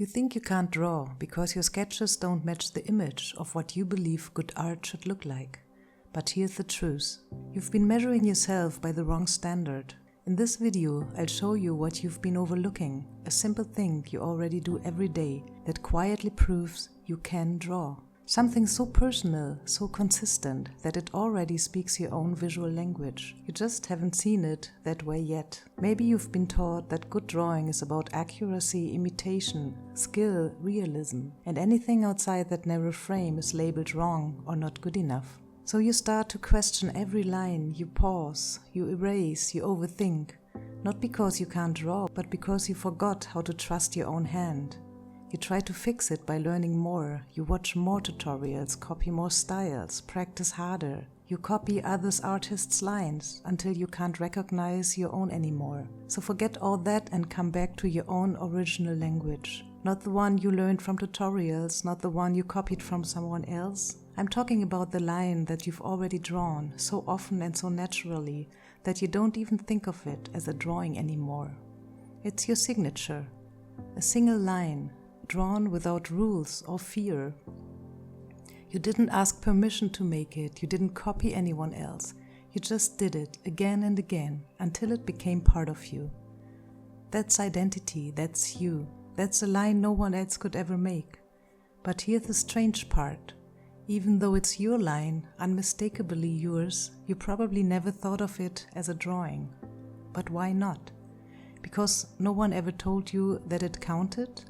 You think you can't draw because your sketches don't match the image of what you believe good art should look like. But here's the truth. You've been measuring yourself by the wrong standard. In this video, I'll show you what you've been overlooking, a simple thing you already do every day that quietly proves you can draw. Something so personal, so consistent, that it already speaks your own visual language. You just haven't seen it that way yet. Maybe you've been taught that good drawing is about accuracy, imitation, skill, realism, and anything outside that narrow frame is labeled wrong or not good enough. So you start to question every line, you pause, you erase, you overthink, not because you can't draw, but because you forgot how to trust your own hand. You try to fix it by learning more, you watch more tutorials, copy more styles, practice harder. You copy others' artists' lines until you can't recognize your own anymore. So forget all that and come back to your own original language. Not the one you learned from tutorials, not the one you copied from someone else. I'm talking about the line that you've already drawn so often and so naturally that you don't even think of it as a drawing anymore. It's your signature, a single line, drawn without rules or fear. You didn't ask permission to make it, you didn't copy anyone else. You just did it again and again until it became part of you. That's identity, that's you. That's a line no one else could ever make. But here's the strange part. Even though it's your line, unmistakably yours, you probably never thought of it as a drawing. But why not? Because no one ever told you that it counted?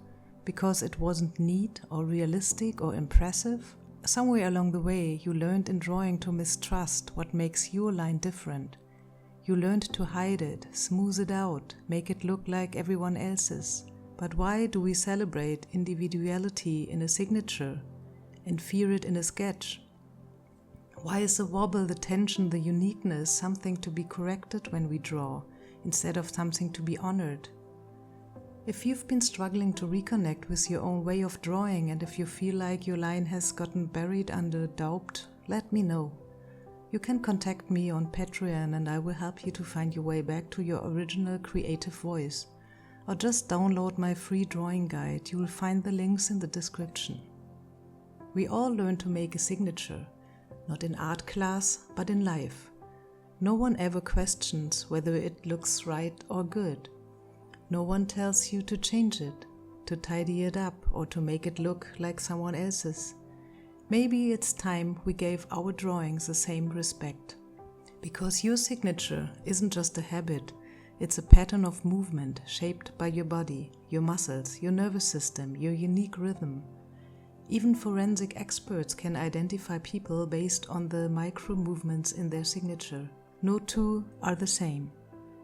Because it wasn't neat or realistic or impressive? Somewhere along the way, you learned in drawing to mistrust what makes your line different. You learned to hide it, smooth it out, make it look like everyone else's. But why do we celebrate individuality in a signature and fear it in a sketch? Why is the wobble, the tension, the uniqueness something to be corrected when we draw, instead of something to be honored? If you've been struggling to reconnect with your own way of drawing, and if you feel like your line has gotten buried under doubt, let me know. You can contact me on Patreon and I will help you to find your way back to your original creative voice. Or just download my free drawing guide. You will find the links in the description. We all learn to make a signature, not in art class, but in life. No one ever questions whether it looks right or good. No one tells you to change it, to tidy it up, or to make it look like someone else's. Maybe it's time we gave our drawings the same respect. Because your signature isn't just a habit, it's a pattern of movement shaped by your body, your muscles, your nervous system, your unique rhythm. Even forensic experts can identify people based on the micro movements in their signature. No two are the same.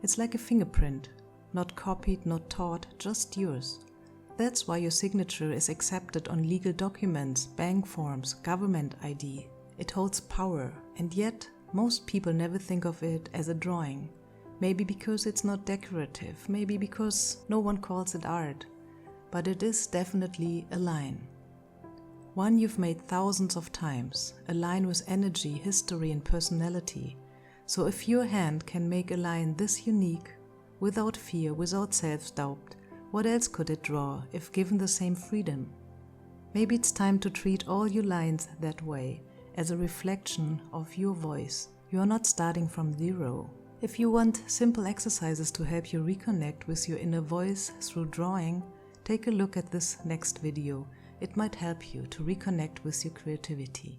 It's like a fingerprint. Not copied, not taught, just yours. That's why your signature is accepted on legal documents, bank forms, government ID. It holds power, and yet most people never think of it as a drawing. Maybe because it's not decorative, maybe because no one calls it art. But it is definitely a line. One you've made thousands of times, a line with energy, history and personality. So if your hand can make a line this unique, without fear, without self-doubt, what else could it draw if given the same freedom? Maybe it's time to treat all your lines that way, as a reflection of your voice. You are not starting from zero. If you want simple exercises to help you reconnect with your inner voice through drawing, take a look at this next video. It might help you to reconnect with your creativity.